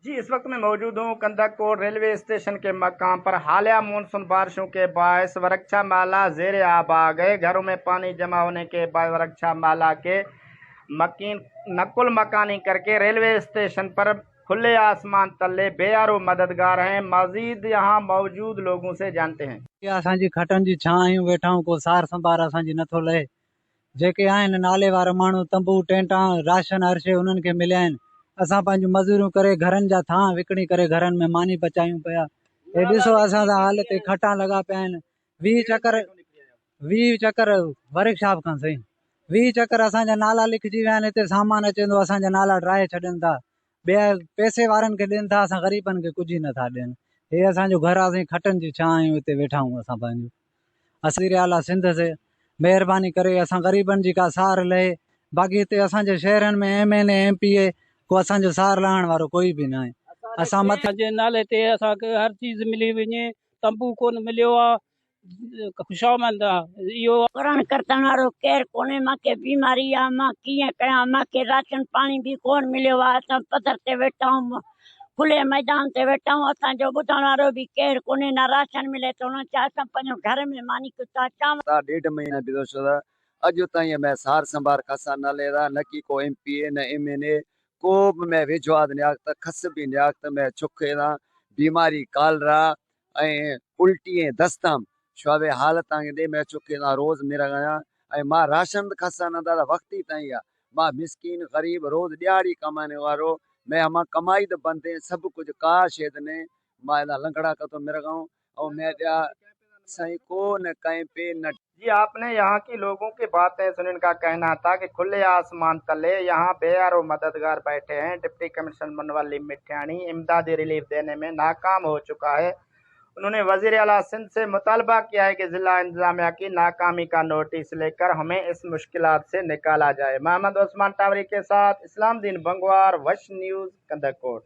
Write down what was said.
जी, इस वक्त मैं मौजूद हूँ कंदककोट रेलवे स्टेशन के मकाम पर। हालिया मानसून बारिशों के बायस वृक्षा माला ज़ेरे आब आ गए। घरों में पानी जमा होने के बाद वृक्षा माला के मकीन नकुल मकानी करके रेलवे स्टेशन पर खुले आसमान तले बेयारो मददगार हैं। मजीद यहाँ मौजूद लोगों से जानते हैं। असांजी खटनि जी छां आहियूं वेठा आहियूं, को सार संभार असांजी नथो लहे। जेके आहिनि नाले वारा माण्हू तंबू टेंटा राशन हर शइ उन्हनि खे मिलिया आहिनि। असां पंहिंजूं मज़ूरियूं करे घरनि जा थां विकिणी करे घरनि में मानी पचायूं पिया। हे ॾिसो असांजा हाल ते खटा लॻा पिया आहिनि। 20 चकर वर्कशॉप खां सही 20 चकर असांजा नाला लिखिजी विया आहिनि। हिते सामान अचंदो असांजा नाला ड्राए छॾनि था। ॿिया पैसे वारनि खे ॾियनि था, असां ग़रीबनि खे कुझु ई नथा ॾियनि। हे असांजो घर आहे, असां खटनि जी छां आहियूं, हिते वेठा आहियूं असां पंहिंजो। असली आला सिंध से महिरबानी करे असां ग़रीबनि जी का सार लहे। बाक़ी हिते असांजे शहरनि में MLA MPA को असांजो सार लहण वारो कोई बि न आहे। असां मथे जे नाले ते असांखे हर चीज़ मिली वञे। तंबू कोन मिलियो आहे, ख़ुशामंद आहे इहो। करण करतण वारो केरु कोन्हे। मूंखे बीमारी आहे, मां कीअं कयां? मूंखे राशन पाणी बि कोन मिलियो आहे। असां पधर ते वेठा आहियूं, खुले मैदान ते वेठा आहियूं। असांजो ॿुधण वारो बि केरु कोन्हे। न राशन मिले थो न छा। असां पंहिंजो घर में मानी कुझु था 1.5 महीना बिगुज़रा अॼु ताईं मैं सार संभार कसा न लेदा, न की को MPA न MNA को भी मैं विजवाद न्याक्त खस भी न्याक्त मैं चुकेदा बीमारी कालरा उल्टी दस्तम शवाबे हालत दे मैं चुकेदा रोज मेरा गया मां राशन खसा न दादा वक्त ही ताई मां मिसकीन गरीब रोज दिहाड़ी कमाने वारो मैं मां कमाई तो बंदे सब कुछ का शेद ने मां लंगड़ा का तो मेरा गाँव और मैं सही को न कहीं पे न। जी, आपने यहाँ की लोगों की बातें सुन। इनका कहना था कि खुले आसमान तले यहाँ बेयारो मददगार बैठे हैं। डिप्टी कमिश्नर मनवली मिठानी इमदादी रिलीफ देने में नाकाम हो चुका है। उन्होंने वजीर आला सिंध से मुतालबा किया है कि जिला इंतजामिया की नाकामी का नोटिस लेकर हमें इस मुश्किलात से निकाला जाए। मोहम्मद उस्मान टावरी के साथ इस्लाम दीन बंगवार, वश न्यूज़, कंदककोट।